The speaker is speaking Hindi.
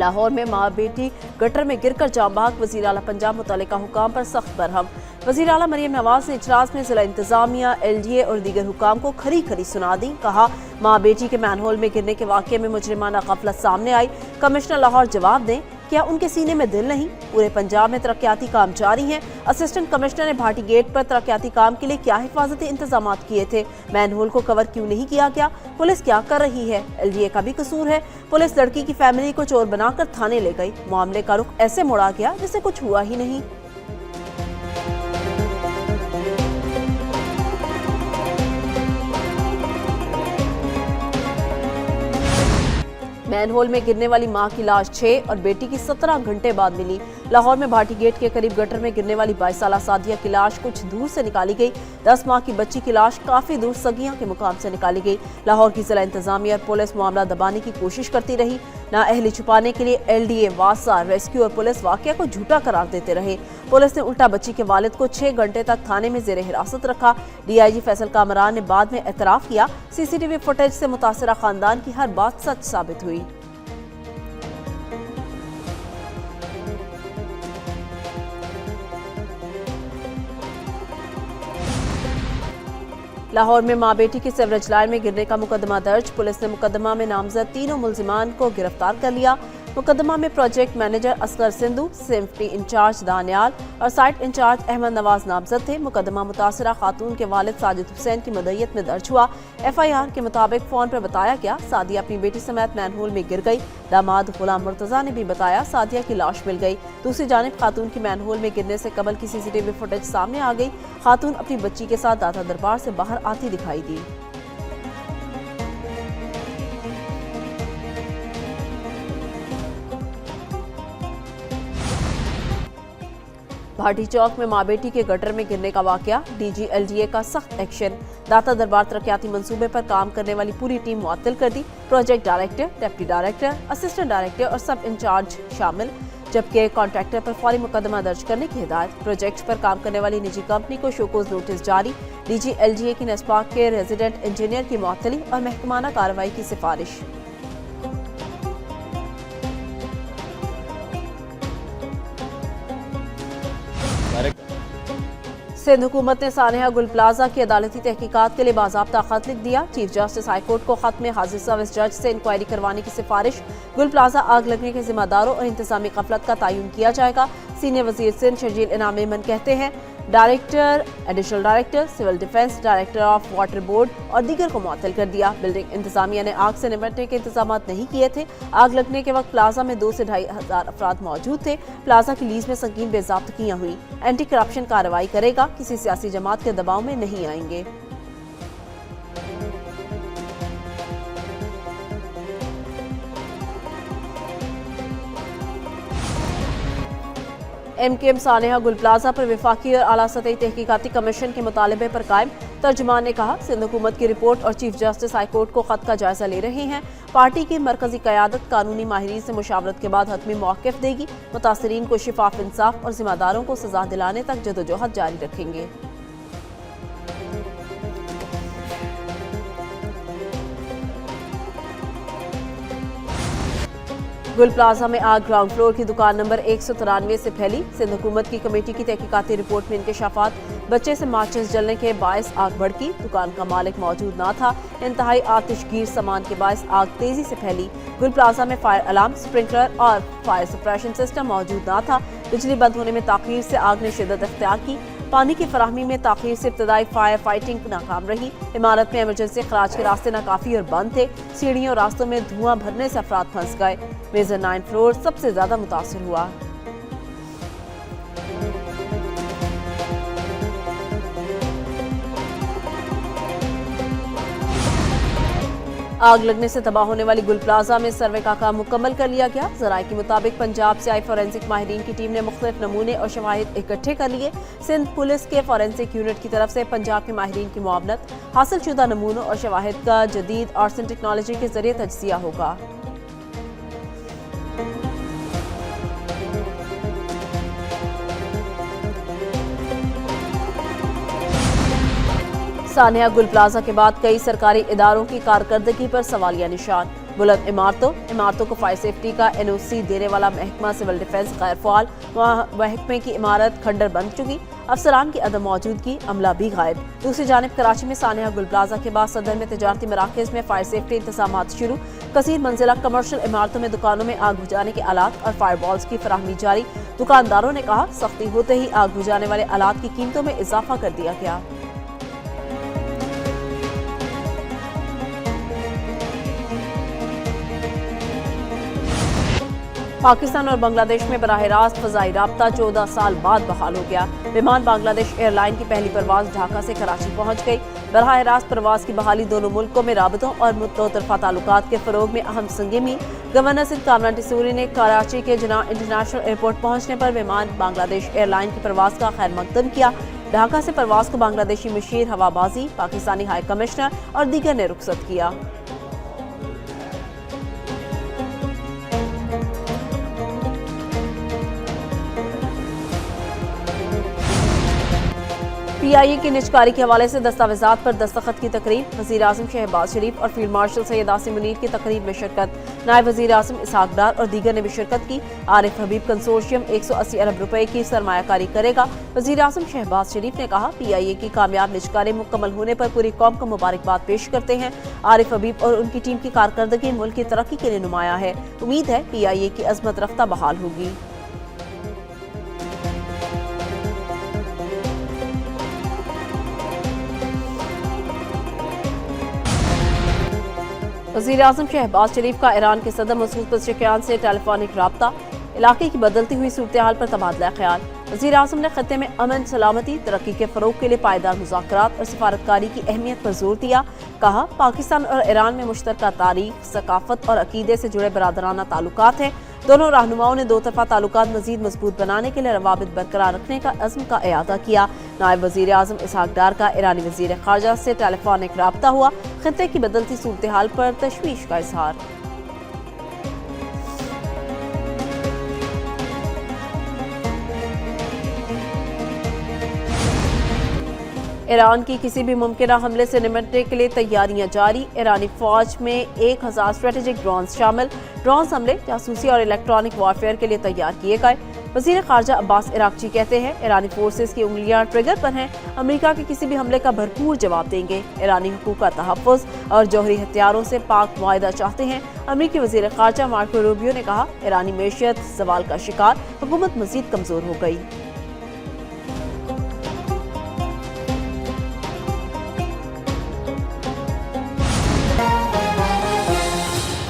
लाहौर में मां बेटी गटर में गिरकर जाम बहक, वज़ीर आला पंजाब मुतल्लिका हुकाम पर सख्त बरहम। वज़ीर आला मरियम नवाज ने इजलास में जिला इंतजामिया, LDA और दीगर हुकाम को खरी खरी सुना दी। कहा, मां बेटी के मैनहोल में गिरने के वाक़े में मुजरिमाना गफलत सामने आई। कमिश्नर लाहौर जवाब दें, क्या उनके सीने में दिल नहीं? पूरे पंजाब में तरक्याती काम जारी हैं। असिस्टेंट कमिश्नर ने भाटी गेट पर तरक्याती काम के लिए क्या हिफाजती इंतजाम किए थे? मैनहोल को कवर क्यों नहीं किया गया? पुलिस क्या कर रही है? LDA का भी कसूर है। पुलिस लड़की की फैमिली को चोर बनाकर थाने ले गई। मामले का रुख ऐसे मुड़ा गया जैसे कुछ हुआ ही नहीं। मैनहोल में गिरने वाली मां की लाश 6 और बेटी की 17 घंटे बाद मिली। लाहौर में भाटी गेट के करीब गटर में गिरने वाली 22 साला सादिया की लाश कुछ दूर से निकाली गई। 10 माह की बच्ची की लाश काफी दूर सगियां के मुकाम से निकाली गई। लाहौर की जिला इंतजामिया और पुलिस मामला दबाने की कोशिश करती रही। नाअहली छुपाने के लिए LDA, वासा, रेस्क्यू और पुलिस वाकया को झूठा करार देते रहे। पुलिस ने उल्टा बच्ची के वालिद को 6 घंटे तक थाने में जेर हिरासत रखा। DIG फैसल कामरान ने बाद में एतराफ किया। CCTV फुटेज से मुतासरा खानदान की हर बात सच साबित हुई। लाहौर में मां बेटी की सेवरेज लाइन में गिरने का मुकदमा दर्ज। पुलिस ने मुकदमा में नामजद तीनों मुलजिमान को गिरफ्तार कर लिया। मुकदमा में project manager Asghar Sindhu, safety incharge Daniyal और साइट इंचार्ज अहमद नवाज नामजद थे। मुकदमा मुतासरा खातून के वालिद साजिद हुसैन की मदय्यत में दर्ज हुआ। FIR के मुताबिक फोन पर बताया गया सादिया अपनी बेटी समेत मैनहोल में गिर गई। दामाद गुलाम मुर्तजा ने भी बताया सादिया की लाश मिल गई। दूसरी जानिब खातून की मैनहोल में गिरने से कबल की CCTV फुटेज सामने आ गई। खातून अपनी बच्ची के साथ दाता दरबार से बाहर आती दिखाई दी। भाटी चौक में मां बेटी के गटर में गिरने का वाकया, DG LDA का सख्त एक्शन। दाता दरबार तरक्याती मंसूबे पर काम करने वाली पूरी टीम मुअत्तल कर दी। Project director, deputy director, assistant director और सब इंचार्ज शामिल, जबकि कॉन्ट्रैक्टर पर फौरी मुकदमा दर्ज करने की हिदायत। प्रोजेक्ट्स पर काम करने वाली निजी कंपनी को शोकोज नोटिस जारी। DG LDA की नेस्पाक के रेजिडेंट इंजीनियर की मुअत्तली और महकमाना कार्रवाई की सिफारिश। सिंध हुकूमत ने सानेहा गुल प्लाजा की अदालती तहकीकात के लिए बाज़ाब्ता खत लिख दिया। चीफ जस्टिस हाई कोर्ट को खत में हाजिर सर्विस जज से इंक्वायरी करवाने की सिफारिश। गुल प्लाजा आग लगने के जिम्मेदारों और इंतजामी गफलत का तयन किया जाएगा। सीनियर वजीर सिंध शर्जील इनाम मेमन कहते हैं director, additional director, civil defence, director of water board और दीगर को मुअत्तल कर दिया। बिल्डिंग इंतजामिया ने आग से निपटने के इंतजाम नहीं किए थे। आग लगने के वक्त प्लाजा में 2 से 2.5 हजार अफराद मौजूद थे। प्लाजा की लीज में संगीन बेज़ाब्तगियां हुई। एंटी करप्शन कार्रवाई करेगा, किसी सियासी जमात के दबाव में नहीं आएंगे। MKM सानेहा गुल प्लाजा पर विफाकी और आला सतही तहकीकाती कमीशन के मुतालबे पर कायम। तर्जुमान ने कहा सिंध हुकूमत की रिपोर्ट और चीफ जस्टिस हाई कोर्ट को खत का जायजा ले रहे हैं। पार्टी की मरकजी क़यादत कानूनी माहिरीन से मुशावरत के बाद हतमी मौक़िफ़ देगी। मुतासरीन को शिफाफ इंसाफ और जिम्मेदारों को सजा दिलाने तक जदोजहद जारी रखेंगे। गुल प्लाजा में आग ग्राउंड फ्लोर की दुकान नंबर 193 से फैली। सिंध हुकूमत की कमेटी की तहकीकाती रिपोर्ट में इंकशाफात, बच्चे से माचिस जलने के बायस आग भड़की। दुकान का मालिक मौजूद ना था। इंतहाई आतिशगीर सामान के बायस आग तेजी से फैली। गुल प्लाजा में फायर अलार्म, स्प्रिंकलर और फायर सप्रेशन सिस्टम मौजूद ना था। बिजली बंद होने में ताखीर से आग ने शिद्दत अख्तियार की। पानी की फराहमी में ताखीर से इब्तदाई फायर फाइटिंग नाकाम रही। इमारत में इमरजेंसी खराज के रास्ते नाकाफी और बंद थे। सीढ़ियों और रास्तों में धुआं भरने से अफराद फंस गए। मेजर 9 फ्लोर सबसे ज्यादा मुतासिर हुआ। आग लगने से तबाह होने वाली गुल प्लाजा में सर्वे का काम मुकम्मल कर लिया गया। ज़राए के मुताबिक पंजाब से आई फोरेंसिक माहिरीन की टीम ने मुख्तलिफ नमूने और शवाहिद इकट्ठे कर लिए। सिंध पुलिस के फोरेंसिक यूनिट की तरफ से पंजाब के माहिरीन की मुआवनत, हासिल शुदा नमूनों और शवाहिद का जदीद आर्ट्स एंड टेक्नोलॉजी के जरिए तजजिया होगा। सानेहा गुल प्लाजा के बाद कई सरकारी इदारों की कारकर्दगी पर सवालिया निशान। बुलंद इमारतों को फायर सेफ्टी का NOC देने वाला महकमा सिविल डिफेंस गैर फाल, महकमे की इमारत खंडर बन चुकी, अफसरान की अदम मौजूदगी, अमला भी गायब। दूसरी जानिब कराची में सानिया गुल प्लाजा के बाद सदर में तजारती मराकज़ में फायर सेफ्टी इंतजाम शुरू, कसीर मंजिला कमर्शियल इमारतों में दुकानों में आग बुझाने के आलात और फायर बॉल्स की फराहमी जारी। दुकानदारों ने कहा सख्ती होते ही आग बुझाने वाले आलात की कीमतों में इजाफा कर दिया गया। पाकिस्तान और बांग्लादेश में बराह रास्त फजाई राब्ता 14 साल बाद बहाल हो गया। विमान बांग्लादेश एयरलाइन की पहली परवाज ढाका से कराची पहुंच गई। बराह रास्त परवाज की बहाली दोनों मुल्कों में राबतों और मुततरफा ताल्लुकात के फरोग में अहम संगीमी। गवर्नर सिंध कामरान टिसूरी ने कराची के जिन्ना इंटरनेशनल एयरपोर्ट पहुंचने पर विमान बांग्लादेश एयरलाइन की परवाज का खैर मकदम किया। ढाका से परवाज को बांग्लादेशी मशीर हवाबाजी, पाकिस्तानी हाई कमिश्नर और दीगर ने रुखसत किया। PIA की निजकारी के हवाले से दस्तावेजात पर दस्तखत की तकरीब, वज़ीर आज़म शहबाज शरीफ और फील्ड मार्शल सैयद आसिम मुनीर की तकरीब में शिरकत। नायब वज़ीर आज़म इसहाक डार और दीगर ने भी शिरकत की। आरिफ हबीब कंसोर्शियम 180 अरब रुपए की सरमायाकारी करेगा। वज़ीर आज़म शहबाज शरीफ ने कहा PIA की कामयाब निजकारी मुकम्मल होने पर पूरी कौम को मुबारकबाद पेश करते हैं। आरिफ हबीब और उनकी टीम की कारकर्दगी मुल्क की तरक्की के लिए नुमाया है। उम्मीद है PIA की अजमत रफ्ता बहाल होगी। वज़ीर आज़म शहबाज शरीफ का ईरान के सदर मसूद पेज़ेश्कियान से टेलीफोनिक राब्ता, इलाके की बदलती हुई सूरत हाल पर तबादला ख्याल। वज़ीर आज़म ने खत्ते में अमन, सलामती, तरक्की के फ़रोग के लिए पायदार मुज़ाकरात और सिफारतकारी की अहमियत पर जोर दिया। कहा पाकिस्तान और ईरान में मुश्तरका तारीख, सकाफत और अकीदे से जुड़े बरादराना ताल्लुकात हैं। दोनों रहनुमाओं ने दो तरफा ताल्लुकात मज़ीद मजबूत बनाने के लिए रवाबित बरकरार रखने का अज़्म का इयादा किया। नायब वज़ीर आज़म इसहाक डार का ईरानी वज़ीर ख़ारजा से टेलीफोनिक राब्ता हुआ, खत्ते की बदलती सूरत हाल पर तशवीश का इजहार। ईरान की किसी भी मुमकिना हमले से निपटने के लिए तैयारियां जारी। ईरानी फौज में 1000 स्ट्रेटेजिक ड्रोन शामिल। ड्रोन हमले, जासूसी और इलेक्ट्रॉनिक वॉरफेयर के लिए तैयार किए गए। वज़ीर ख़ारजा अब्बास इराक़ची कहते हैं ईरानी फोर्सेस की उंगलियां ट्रिगर पर हैं, अमेरिका के किसी भी हमले का भरपूर जवाब देंगे। ईरानी हुकूक का तहफ़्फ़ुज़ और जौहरी हथियारों से पाक मुआहिदा चाहते हैं। अमेरिकी वज़ीर ख़ारजा मार्को रूबियो ने कहा ईरानी मैशियत ज़वाल का शिकार, हुकूमत मज़ीद कमज़ोर हो गई।